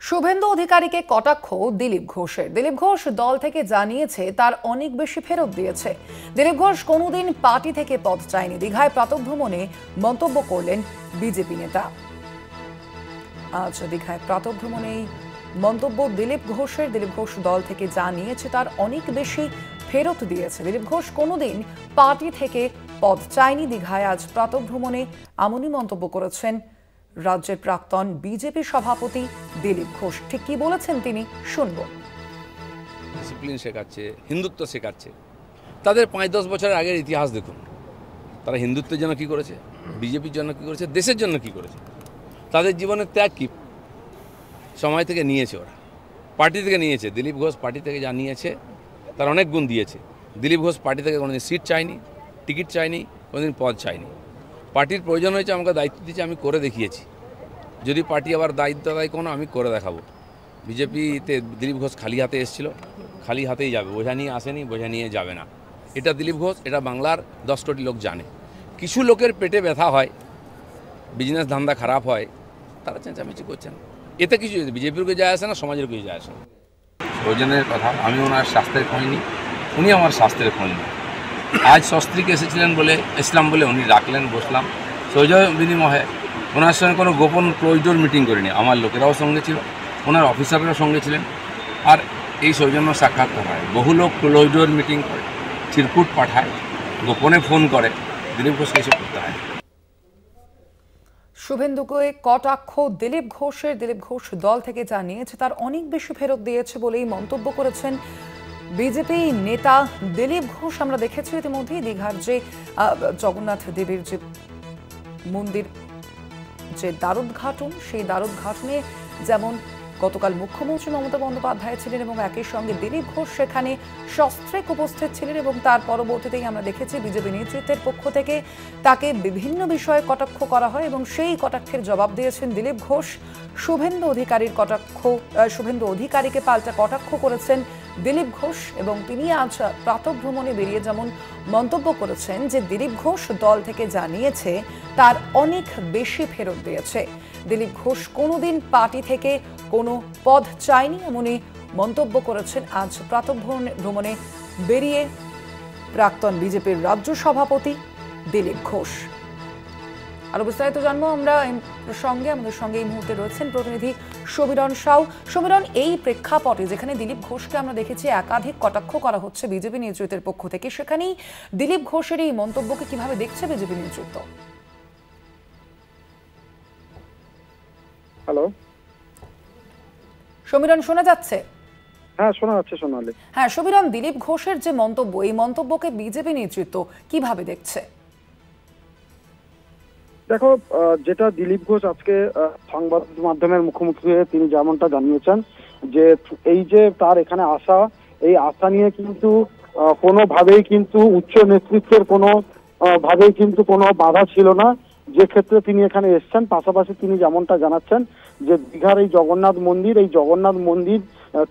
শুভেন্দু অধিকারীকে কটাক্ষ দিলীপ ঘোষের। দিলীপ ঘোষ দল থেকে জানিয়েছে তার অনেক বেশি ফেরত দিয়েছে। দিলীপ ঘোষ কোনোদিন পার্টি থেকে পদ চায়নি। দীঘায় প্রাতঃভ্রমণে মন্তব্য করলেন বিজেপি নেতা। আজ দীঘায় প্রাতঃভ্রমণেই মন্তব্য দিলীপ ঘোষের। দিলীপ ঘোষ দল থেকে জানিয়েছে তার অনেক বেশি ফেরত দিয়েছে। দিলীপ ঘোষ কোনোদিন পার্টি থেকে পদ চায়নি। দীঘায় আজ প্রাতঃভ্রমণে এমনই মন্তব্য করেছেন রাজ্যের প্রাক্তন বিজেপি সভাপতি দিলীপ ঘোষ। ঠিক কি বলেছেন তিনি, শুনবো। ডিসিপ্লিন শেখাচ্ছে, হিন্দুত্ব শেখাচ্ছে। তাদের 5-10 বছরের আগের ইতিহাস দেখুন, তারা হিন্দুত্বের জন্য কি করেছে, বিজেপির জন্য কি করেছে, দেশের জন্য কি করেছে। তাদের জীবনের ত্যাগ কি সময় থেকে নিয়েছে, ওরা পার্টি থেকে নিয়েছে। দিলীপ ঘোষ পার্টি থেকে যা নিয়েছে তার অনেক গুণ দিয়েছে। দিলীপ ঘোষ পার্টি থেকে কোনোদিন সিট চাইনি, টিকিট চাইনি, কোনোদিন পদ চাইনি। পার্টির প্রয়োজন হয়েছে, আমাকে দায়িত্ব দিয়েছে, আমি করে দেখিয়েছি। যদি পার্টি আবার দায়িত্ব দেয় কোনো, আমি করে দেখাবো। বিজেপিতে দিলীপ ঘোষ খালি হাতে এসেছিল, খালি হাতেই যাবে। বোঝা নিয়ে আসেনি, বোঝা নিয়ে যাবে না। এটা দিলীপ ঘোষ, এটা বাংলার 10 কোটি লোক জানে। কিছু লোকের পেটে ব্যথা হয়, বিজনেস ধান্দা খারাপ হয়, তারা চেঁচামেচি করছেন। এতে কিছু বিজেপিরকে যায় আসে না, সমাজের কিছু যায় আসে না। সৌজনের কথা, আমি ওনার স্বাস্থ্যের খোঁজ নিই, উনি আমার স্বাস্থ্যের খোঁজ নিই। আজ সস্ত্রীকে এসেছিলাম বলে উনি ডাকলেন, বসলাম সৌজন্য বিনিময়ে। ওনার সঙ্গে কোনো গোপন ক্লোজডোর মিটিং করিনি। আমার লোকেরাও সঙ্গে ছিল, ওনার অফিসাররাও সঙ্গে ছিলেন। আর এই সৌজন্য সাক্ষাৎকার হয়। বহু লোক ক্লোজডোর মিটিং করে, চিরকুট পাঠায়, গোপনে ফোন করে। দিলীপ ঘোষকে এসব করতে হয়। শুভেন্দুকে কটাক্ষ দিলীপ ঘোষের। দিলীপ ঘোষ দল থেকে জানিয়েছে তার অনেক বেশি ফেরত দিয়েছে বলেই মন্তব্য করেছেন বিজেপি নেতা দিলীপ ঘোষ। আমরা দেখেছি ইতিমধ্যে দীঘার যে জগন্নাথ দেবের যে মন্দির, যে দ্বারোদ্ঘাটন, সেই দ্বারোদ্ঘাটনে যেমন গতকাল মুখ্যমন্ত্রী মমতা বন্দ্যোপাধ্যায় ছিলেন এবং একই সঙ্গে দিলীপ ঘোষ সেখানে সস্ত্রেক উপস্থিত ছিলেন। এবং তার পরবর্তীতেই আমরা দেখেছি বিজেপি নেতৃত্বের পক্ষ থেকে তাকে বিভিন্ন বিষয়ে কটাক্ষ করা হয় এবং সেই কটাক্ষের জবাব দিয়েছেন দিলীপ ঘোষ। শুভেন্দু অধিকারীকে পাল্টা কটাক্ষ করেছেন দিলীপ ঘোষ এবং তিনি আজ প্রাতঃভ্রমণে বেরিয়ে যেমন মন্তব্য করেছেন যে দিলীপ ঘোষ দল থেকে জানিয়েছে তার অনেক বেশি ফেরত দিয়েছে। দিলীপ ঘোষ কোনোদিন পার্টি থেকে কোনো পদ চায়নি, এমনই মন্তব্য করেছেন আজ প্রাতঃভ্রমণে বেরিয়ে প্রাক্তন বিজেপির রাজ্য সভাপতি দিলীপ ঘোষ। আরো বিস্তারিত জানবো আমরা সঙ্গে। আমাদের সঙ্গে এই মুহূর্তে রয়েছেন প্রতিনিধি সমীরণ সাউ। সমীরণ, এই প্রেক্ষাপটে যেখানে দিলীপ ঘোষকে আমরা দেখেছি একাধিক কটাক্ষ করা হচ্ছে বিজেপি নেতৃত্বের পক্ষ থেকে, সেখানেই দিলীপ ঘোষের এই মন্তব্যকে কিভাবে দেখছে বিজেপি নেতৃত্ব? হ্যালো সমীরণ, শোনা যাচ্ছে? হ্যাঁ, শোনা যাচ্ছে সোনালি। হ্যাঁ সমীরণ, দিলীপ ঘোষের যে মন্তব্য, এই মন্তব্যকে বিজেপি নেতৃত্ব কিভাবে দেখছে? দেখো, যেটা দিলীপ ঘোষ আজকে সংবাদ মাধ্যমের মুখোমুখি হয়ে তিনি যেমনটা জানিয়েছেন যে এই যে তার এখানে আসা, এই আশা নিয়ে কিন্তু কোনোভাবেই কিন্তু উচ্চ নেতৃত্বের ভাবেই কিন্তু কোনো বাধা ছিল না। যে ক্ষেত্রে তিনি এখানে এসছেন, পাশাপাশি তিনি যেমনটা জানাচ্ছেন যে দীঘার এই জগন্নাথ মন্দির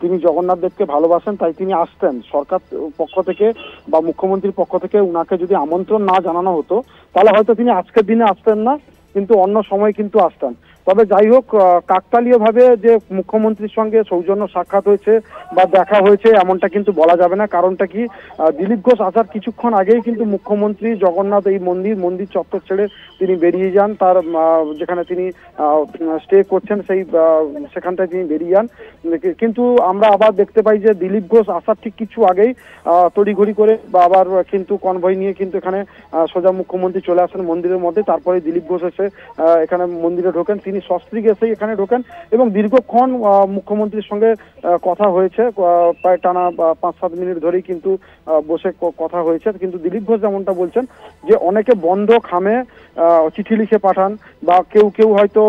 তিনি জগন্নাথ দেবকে ভালোবাসেন, তাই তিনি আসতেন। সরকার পক্ষ থেকে বা মুখ্যমন্ত্রীর পক্ষ থেকে উনাকে যদি আমন্ত্রণ না জানানো হতো তাহলে হয়তো তিনি আজকের দিনে আসতেন না, কিন্তু অন্য সময় কিন্তু আসতেন। তবে যাই হোক, কাকতালীয় ভাবে যে মুখ্যমন্ত্রীর সঙ্গে সৌজন্য সাক্ষাৎ হয়েছে বা দেখা হয়েছে এমনটা কিন্তু বলা যাবে না। কারণটা কি, দিলীপ ঘোষ আসার কিছুক্ষণ আগেই কিন্তু মুখ্যমন্ত্রী জগন্নাথ এই মন্দির চত্বর ছেড়ে তিনি বেরিয়ে যান। তার যেখানে তিনি স্টে করছেন সেখানটায় তিনি বেরিয়ে যান। কিন্তু আমরা আবার দেখতে পাই যে দিলীপ ঘোষ আসার ঠিক কিছু আগেই তড়িঘড়ি করে বা আবার কিন্তু কনভয় নিয়ে কিন্তু এখানে সোজা মুখ্যমন্ত্রী চলে আসেন মন্দিরের মধ্যে। তারপরে দিলীপ ঘোষ এসে এখানে মন্দিরে ঢোকেন। তিনি সস্ত্রীকে এসে এখানে ঢোকেন এবং দীর্ঘক্ষণ মুখ্যমন্ত্রীর সঙ্গে কথা হয়েছে। প্রায় টানা 5-7 মিনিট ধরেই কিন্তু বসে কথা হয়েছে। কিন্তু দিলীপ ঘোষ যেমনটা বলছেন যে অনেকে বন্ধ খামে চিঠি লিখে পাঠান বা কেউ হয়তো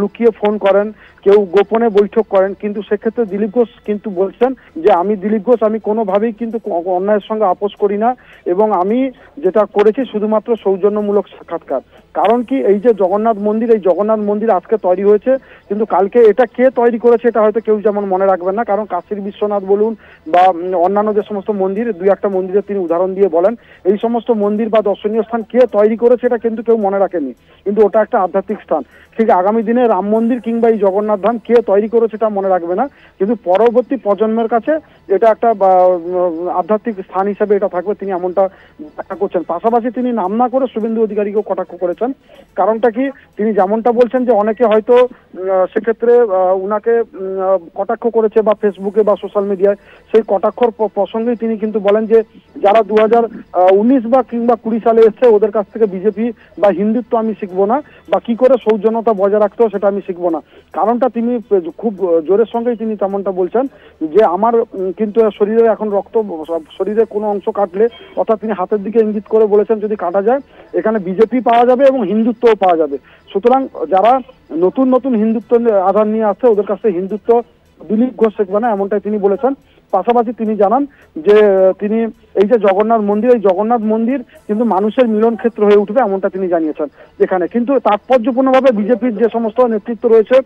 লুকিয়ে ফোন করেন, কেউ গোপনে বৈঠক করেন, কিন্তু সেক্ষেত্রে দিলীপ ঘোষ কিন্তু বলছেন যে দিলীপ ঘোষ আমি কোনোভাবেই কিন্তু অন্যায়ের সঙ্গে আপোষ করি না এবং আমি যেটা করেছি শুধুমাত্র সৌজন্যমূলক সাক্ষাৎকার। কারণ কি, এই যে জগন্নাথ মন্দির, এই জগন্নাথ মন্দির আজকে তৈরি হয়েছে, কিন্তু কালকে এটা কে তৈরি করেছে এটা হয়তো কেউ যেমন মনে রাখবেন না, কারণ কাশীর বিশ্বনাথ বলুন বা অন্যান্য যে সমস্ত মন্দির, দুই একটা মন্দিরের তিনি উদাহরণ দিয়ে বলেন, এই সমস্ত মন্দির বা দর্শনীয় স্থান কে তৈরি করেছে এটা কিন্তু কেউ মনে রাখেনি, কিন্তু ওটা একটা আধ্যাত্মিক স্থান। ঠিক আগামী দিনে রাম মন্দির কিংবা এই জগন্নাথ ধাম কে তৈরি করেছে এটা মনে রাখবে না, কিন্তু পরবর্তী প্রজন্মের কাছে এটা একটা আধ্যাত্মিক স্থান হিসেবে এটা থাকবে, তিনি এমনটা ব্যাখ্যা করছেন। পাশাপাশি তিনি নাম না করে শুভেন্দু অধিকারীকেও কটাক্ষ করেছেন। কারণটা কি, তিনি যেমনটা বলছেন যে অনেকে হয়তো সেক্ষেত্রে উনাকে কটাক্ষ করেছে বা ফেসবুকে বা সোশ্যাল মিডিয়ায়, সেই কটাক্ষর প্রসঙ্গেই তিনি কিন্তু বলেন যে যারা 2019 বা কিংবা 20 সালে এসছে ওদের কাছ থেকে বিজেপি বা হিন্দুত্ব আমি শিখবো না, বা কি করে সৌজন্যতা বজায় রাখতে হয় সেটা আমি শিখবো না। কারণটা তিনি খুব জোরের সঙ্গেই তিনি তেমনটা বলছেন যে আমার কিন্তু শরীরে এখন রক্ত, শরীরে কোনো অংশ কাটলে, অর্থাৎ তিনি হাতের দিকে ইঙ্গিত করে বলেছেন যদি কাটা যায় এখানে বিজেপি পাওয়া যাবে এবং হিন্দুত্বও পাওয়া যাবে। সুতরাং যারা নতুন নতুন হিন্দুত্ব আধার নিয়ে আসছে ওদের কাছে হিন্দুত্ব দিলীপ ঘোষ শিখবে না, এমনটাই তিনি বলেছেন। পাশাপাশি তিনি জানান যে তিনি এই যে জগন্নাথ মন্দির, এই জগন্নাথ মন্দির কিন্তু মানুষের মিলন ক্ষেত্র হয়ে উঠবে, এমনটা তিনি জানিয়েছেন এখানে। কিন্তু তাৎপর্যপূর্ণভাবে বিজেপির যে সমস্ত নেতৃত্ব রয়েছে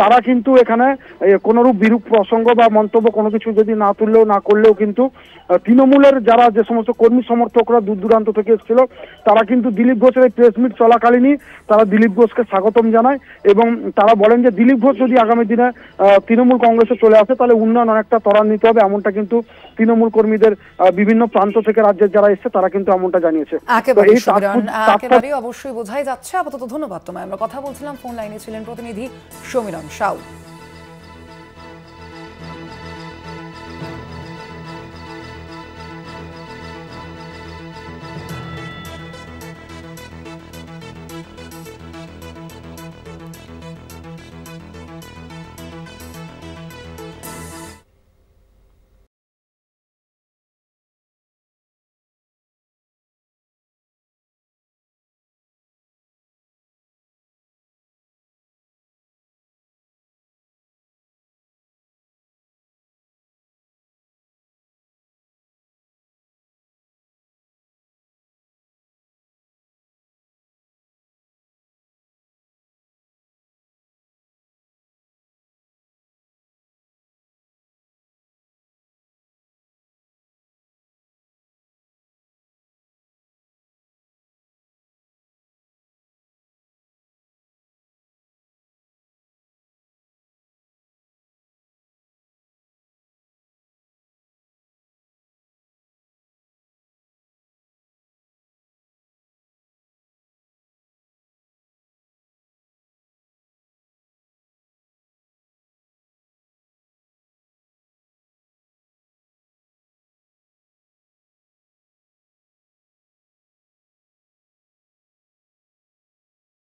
তারা কিন্তু এখানে কোনোরূপ বিরূপ প্রসঙ্গ বা মন্তব্য কোনো কিছু যদি না তুললেও না করলেও কিন্তু তৃণমূলের যারা যে সমস্ত কর্মী সমর্থকরা দূর দূরান্ত থেকে এসেছিল তারা কিন্তু দিলীপ ঘোষের এই প্রেস মিট চলাকালীনই তারা দিলীপ ঘোষকে স্বাগতম জানায় এবং তারা বলেন যে দিলীপ ঘোষ যদি আগামী দিনে তৃণমূল কংগ্রেসে চলে আসে তাহলে উন্নয়ন অনেকটা ত্বরান্বিত হবে, এমনটা কিন্তু তৃণমূল কর্মীদের বিভিন্ন প্রান্ত থেকে রাজ্যের যারা এসছে তারা কিন্তু এমনটা জানিয়েছে। একেবারে অবশ্যই বোঝাই যাচ্ছে। আপাতত ধন্যবাদ তোমায়। আমরা কথা বলছিলাম, ফোন লাইনে ছিলেন প্রতিনিধি সমীরণ সাউ।